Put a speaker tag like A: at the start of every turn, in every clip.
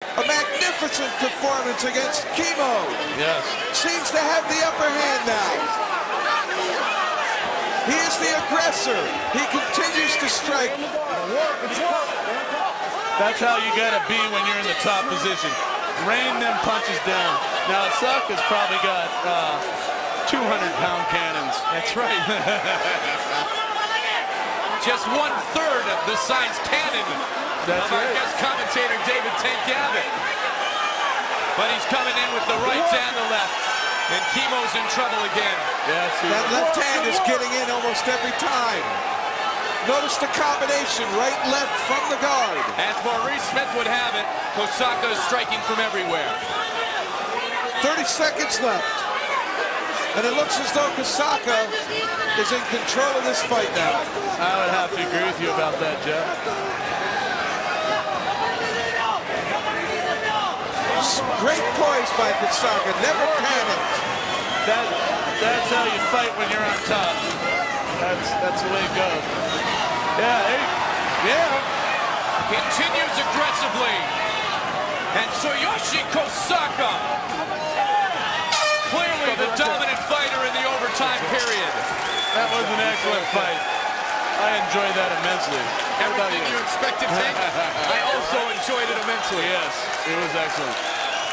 A: A magnificent performance against Kimo.
B: Yes.
A: Seems to have the upper hand now. He is the aggressor. He continues to strike.
B: That's how you gotta be when you're in the top position. Rain them punches down. Now Osaka's probably got 200-pound cannons.
C: That's right. Just 1/3 the size cannon
B: That's
C: of our
B: right.
C: guest commentator David Tank-Gavitt. But he's coming in with the right and the left. And Kimo's in trouble again.
B: Yes,
A: That left hand is getting in almost every time. Notice the combination, right, left from the guard.
C: As Maurice Smith would have it, Kosaka is striking from everywhere.
A: 30 seconds left. And it looks as though Kosaka is in control of this fight now.
B: I would have to agree with you about that, Jeff.
A: Great poise by Kosaka, never panicked.
B: That's how you fight when you're on top. That's the way it goes. Yeah.
C: Continues aggressively. And Tsuyoshi Kosaka, clearly the dominant fighter in the overtime period.
B: That was an excellent fight. I enjoyed that immensely.
C: Everything you expected, Tank? I also enjoyed it immensely.
B: Yes, it was excellent.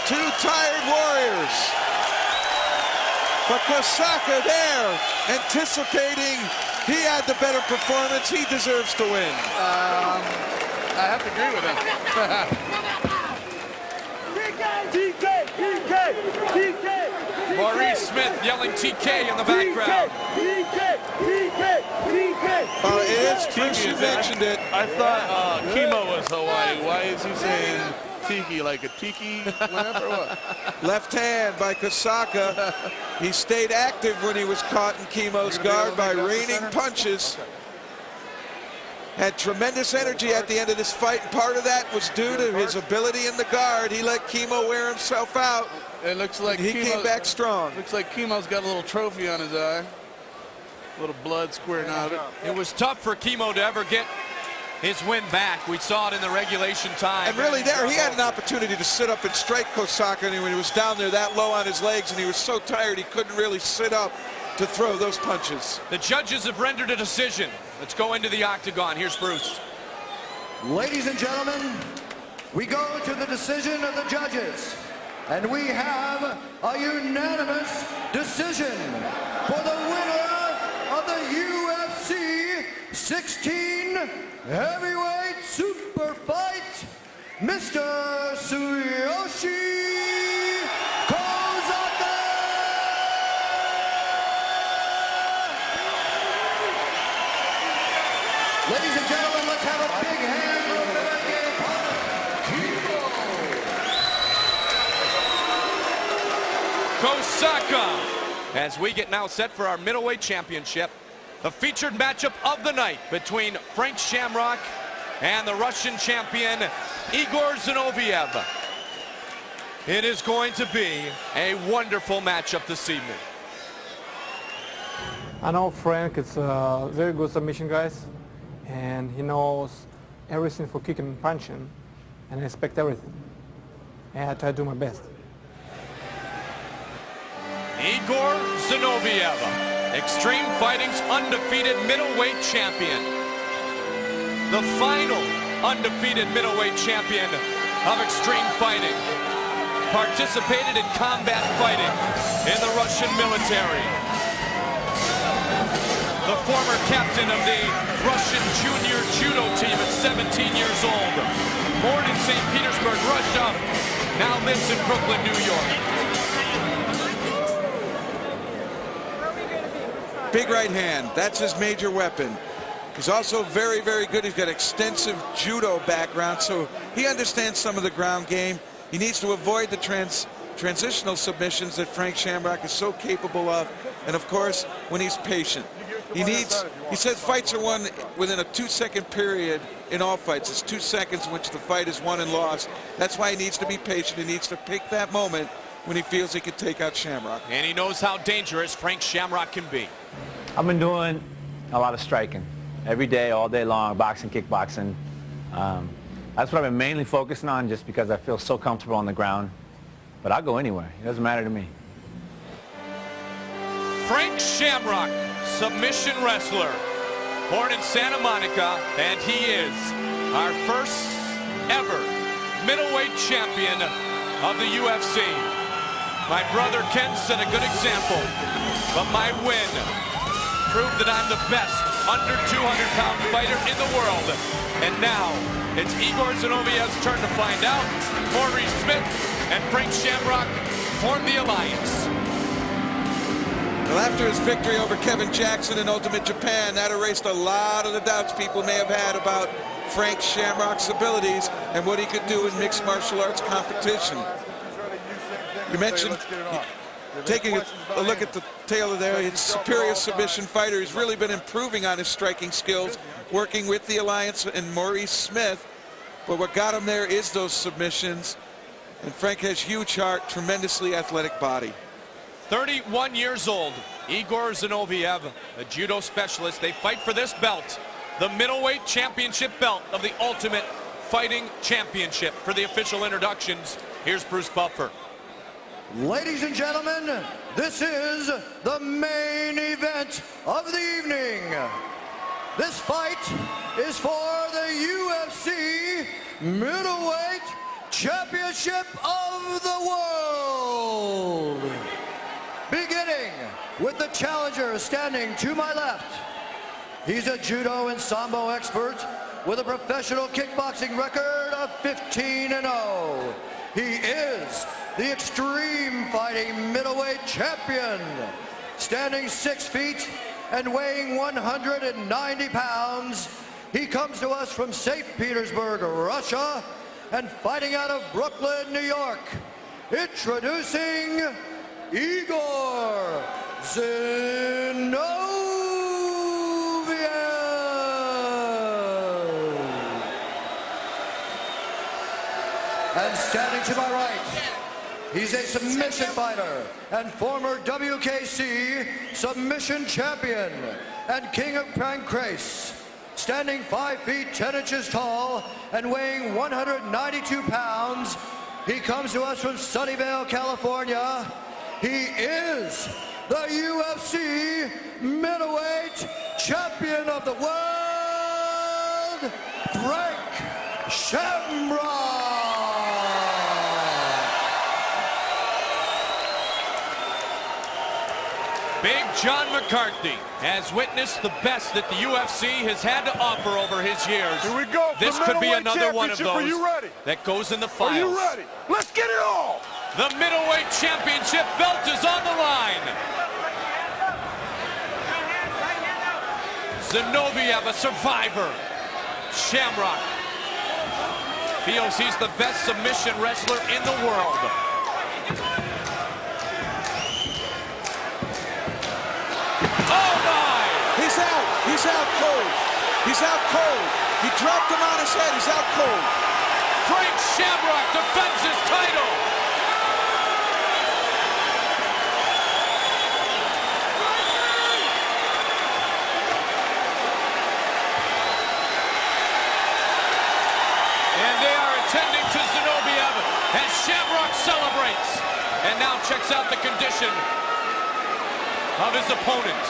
A: Two tired warriors. But Kosaka there, anticipating he had the better performance. He deserves to win.
B: I have to agree with him.
C: Maurice Smith yelling TK in the background.
A: It is Bruce, you mentioned it.
B: I thought Kimo was Hawaii. Why is he saying tiki, like a tiki lamp or what?
A: Left hand by Kosaka. He stayed active when he was caught in Kimo's guard by raining punches. Had tremendous energy at the end of this fight, and part of that was due to his ability in the guard. He let Kimo wear himself out.
B: It looks like
A: He came back strong.
B: Looks like Kimo's got a little trophy on his eye. A little blood squirting out of it.
C: It was tough for Kimo to ever get his win back. We saw it in the regulation time.
A: And really there, he had an opportunity to sit up and strike Kosaka, and when he was down there that low on his legs, and he was so tired he couldn't really sit up to throw those punches.
C: The judges have rendered a decision. Let's go into the octagon. Here's Bruce.
D: Ladies and gentlemen, we go to the decision of the judges. And we have a unanimous decision for the winner of the UFC 16 Heavyweight Super Fight, Mr. Tsuyoshi Kosaka! Ladies and gentlemen, let's have a big hand for the
C: Kosaka, as we get now set for our middleweight championship. The featured matchup of the night between Frank Shamrock and the Russian champion Igor Zinoviev. It is going to be a wonderful matchup this evening.
E: I know Frank is a very good submission guys, and he knows everything for kicking and punching, and I expect everything. And I try to do my best.
C: Igor Zinoviev, Extreme Fighting's undefeated middleweight champion. The final undefeated middleweight champion of Extreme Fighting. Participated in combat fighting in the Russian military. The former captain of the Russian junior judo team at 17 years old. Born in St. Petersburg, Russia, now lives in Brooklyn, New York.
A: Big right hand, that's his major weapon. He's also very, very good. He's got extensive judo background, so he understands some of the ground game. He needs to avoid the transitional submissions that Frank Shamrock is so capable of. And of course, when he's patient. He says fights are won within a 2-second period in all fights. It's 2 seconds in which the fight is won and lost. That's why he needs to be patient. He needs to pick that moment when he feels he can take out Shamrock.
C: And he knows how dangerous Frank Shamrock can be.
F: I've been doing a lot of striking every day, all day long, boxing, kickboxing. That's what I've been mainly focusing on, just because I feel so comfortable on the ground. But I'll go anywhere. It doesn't matter to me.
C: Frank Shamrock, submission wrestler, born in Santa Monica, and he is our first ever middleweight champion of the UFC. My brother Ken set a good example, but my win proved that I'm the best under 200-pound fighter in the world. And now it's Igor Zinoviev's turn to find out. Maurice Smith and Frank Shamrock form the alliance.
A: Well, after his victory over Kevin Jackson in Ultimate Japan, that erased a lot of the doubts people may have had about Frank Shamrock's abilities and what he could do in mixed martial arts competition. You mentioned, taking a look at the tail of there, his superior submission fighter. He's really been improving on his striking skills, working with the alliance and Maurice Smith. But what got him there is those submissions. And Frank has huge heart, tremendously athletic body.
C: 31 years old, Igor Zinoviev, a judo specialist. They fight for this belt, the middleweight championship belt of the Ultimate Fighting Championship. For the official introductions, here's Bruce Buffer.
D: Ladies and gentlemen, this is the main event of the evening. This fight is for the UFC Middleweight Championship of the World. Beginning with the challenger standing to my left. He's a judo and sambo expert with a professional kickboxing record of 15-0. He is the Extreme Fighting Middleweight Champion, standing 6 feet and weighing 190 pounds. He comes to us from St. Petersburg, Russia, and fighting out of Brooklyn, New York. Introducing Igor Zinoviev. And standing to my right, he's a submission fighter and former WKC submission champion and king of Pancrase. Standing 5 feet 10 inches tall and weighing 192 pounds, he comes to us from Sunnyvale, California. He is the UFC Middleweight Champion of the World, Frank Shamrock.
C: Big John McCarthy has witnessed the best that the UFC has had to offer over his years.
G: Here we go.
C: This could be another one of those that goes in the files.
G: Are you ready? Let's get it on!
C: The middleweight championship belt is on the line. Zinoviev, a survivor. Shamrock feels he's the best submission wrestler in the world. Oh my!
A: He's out. He's out cold. He's out cold. He dropped him on his head. He's out cold.
C: Frank Shamrock defends his title. And they are attending to Zinoviev as Shamrock celebrates. And now checks out the condition of his opponent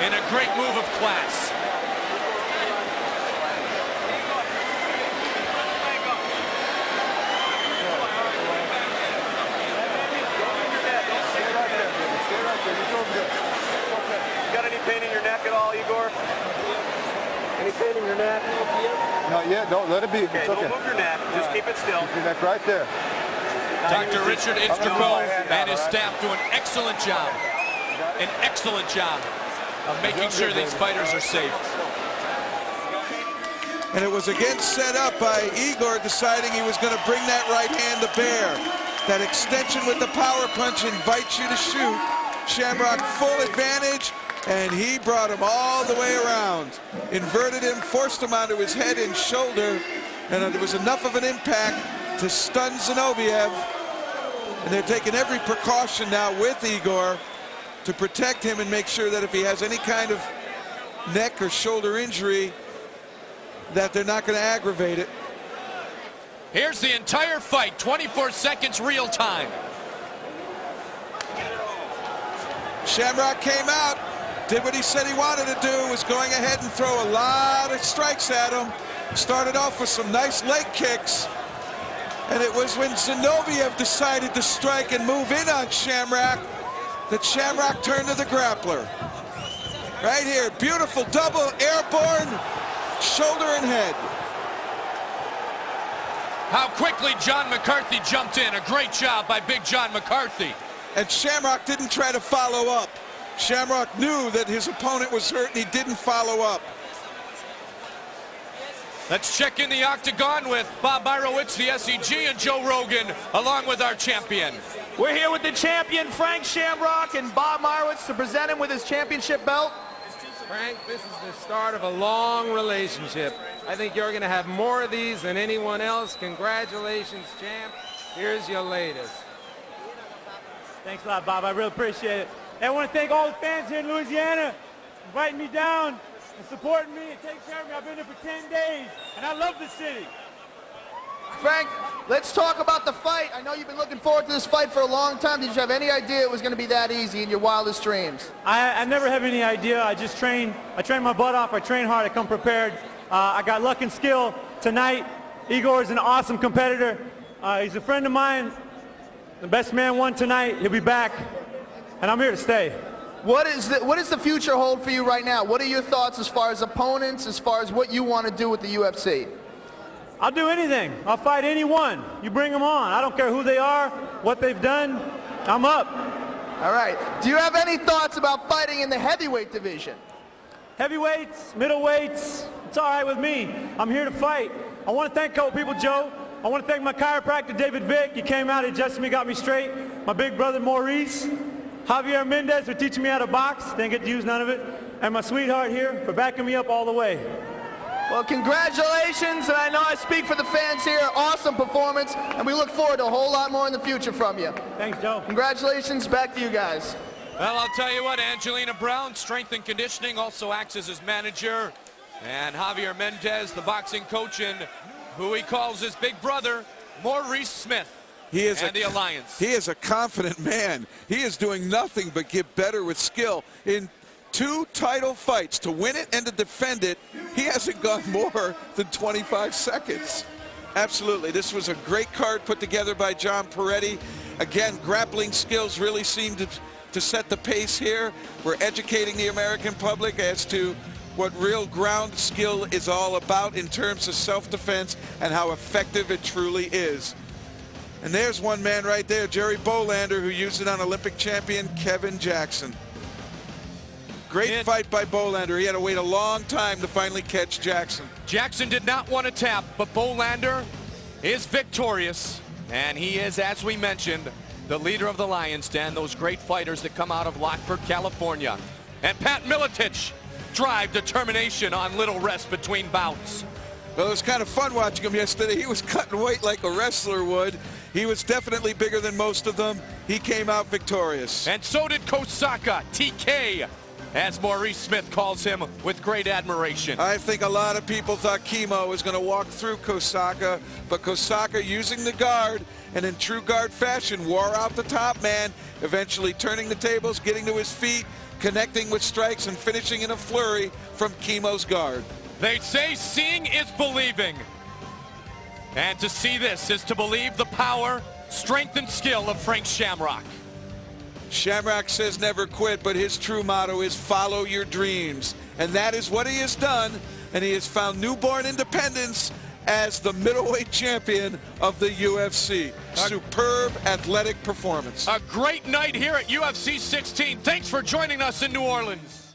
C: in a great move of class.
G: Got any pain in your neck at all, Igor? Any pain in your neck?
H: Not yet. Don't let it be.
G: Okay,
H: It's okay.
G: don't move your neck. Just keep it still.
H: Keep your neck right there.
C: Dr. Richard Iskrakov and his staff do an excellent job. An excellent job of making sure these fighters are safe.
A: And it was again set up by Igor deciding he was going to bring that right hand to bear. That extension with the power punch invites you to shoot. Shamrock full advantage, and he brought him all the way around. Inverted him, forced him onto his head and shoulder, and there was enough of an impact to stun Zinoviev. And they're taking every precaution now with Igor to protect him and make sure that if he has any kind of neck or shoulder injury, that they're not going to aggravate it.
C: Here's the entire fight, 24 seconds real time.
A: Shamrock came out, did what he said he wanted to do, was going ahead and throw a lot of strikes at him. Started off with some nice leg kicks. And it was when Zinoviev decided to strike and move in on Shamrock that Shamrock turned to the grappler. Right here, beautiful double airborne shoulder and head.
C: How quickly John McCarthy jumped in. A great job by Big John McCarthy.
A: And Shamrock didn't try to follow up. Shamrock knew that his opponent was hurt and he didn't follow up.
C: Let's check in the octagon with Bob Byrowitz, the SEG, and Joe Rogan, along with our champion.
G: We're here with the champion, Frank Shamrock, and Bob Byrowitz to present him with his championship belt.
I: Frank, this is the start of a long relationship. I think you're going to have more of these than anyone else. Congratulations, champ. Here's your latest.
J: Thanks a lot, Bob. I really appreciate it. And I want to thank all the fans here in Louisiana inviting me down and supporting me and taking care of me. I've been here for 10 days, and I love this city.
G: Frank, let's talk about the fight. I know you've been looking forward to this fight for a long time. Did you have any idea it was going to be that easy in your wildest dreams?
J: I never have any idea. I just train. I train my butt off. I train hard. I come prepared. I got luck and skill tonight. Igor is an awesome competitor. He's a friend of mine. The best man won tonight. He'll be back, and I'm here to stay.
G: What does the future hold for you right now? What are your thoughts as far as opponents, as far as what you want to do with the UFC?
J: I'll do anything. I'll fight anyone. You bring them on. I don't care who they are, what they've done. I'm up.
G: All right. Do you have any thoughts about fighting in the heavyweight division?
J: Heavyweights, middleweights, it's all right with me. I'm here to fight. I want to thank a couple people, Joe. I want to thank my chiropractor, David Vick. He came out, he adjusted me, got me straight. My big brother, Maurice. Javier Mendez for teaching me how to box. Didn't get to use none of it. And my sweetheart here for backing me up all the way.
G: Well, congratulations, and I know I speak for the fans here. Awesome performance, and we look forward to a whole lot more in the future from you.
J: Thanks, Joe.
G: Congratulations. Back to you guys.
C: Well, I'll tell you what, Angelina Brown, strength and conditioning, also acts as his manager. And Javier Mendez, the boxing coach, and who he calls his big brother, Maurice Smith.
A: He is
C: the Alliance.
A: He is a confident man. He is doing nothing but get better with skill. In 2 title fights, to win it and to defend it, he hasn't gone more than 25 seconds. Absolutely. This was a great card put together by John Peretti. Again, grappling skills really seem to set the pace here. We're educating the American public as to what real ground skill is all about in terms of self-defense and how effective it truly is. And there's one man right there, Jerry Bolander, who used it on Olympic champion Kevin Jackson. Great fight by Bolander. He had to wait a long time to finally catch Jackson.
C: Jackson did not want to tap, but Bolander is victorious. And he is, as we mentioned, the leader of the Lions Den, those great fighters that come out of Lockford, California. And Pat Miletich, drive, determination on little rest between bouts.
A: Well, it was kind of fun watching him yesterday. He was cutting weight like a wrestler would. He was definitely bigger than most of them. He came out victorious.
C: And so did Kosaka, TK, as Maurice Smith calls him with great admiration.
A: I think a lot of people thought Kimo was going to walk through Kosaka, but Kosaka, using the guard and in true guard fashion, wore out the top man, eventually turning the tables, getting to his feet, connecting with strikes, and finishing in a flurry from Kimo's guard.
C: They say seeing is believing. And to see this is to believe the power, strength, and skill of Frank Shamrock.
A: Shamrock says never quit, but his true motto is follow your dreams. And that is what he has done, and he has found newborn independence as the middleweight champion of the UFC. Superb athletic performance.
C: A great night here at UFC 16. Thanks for joining us in New Orleans.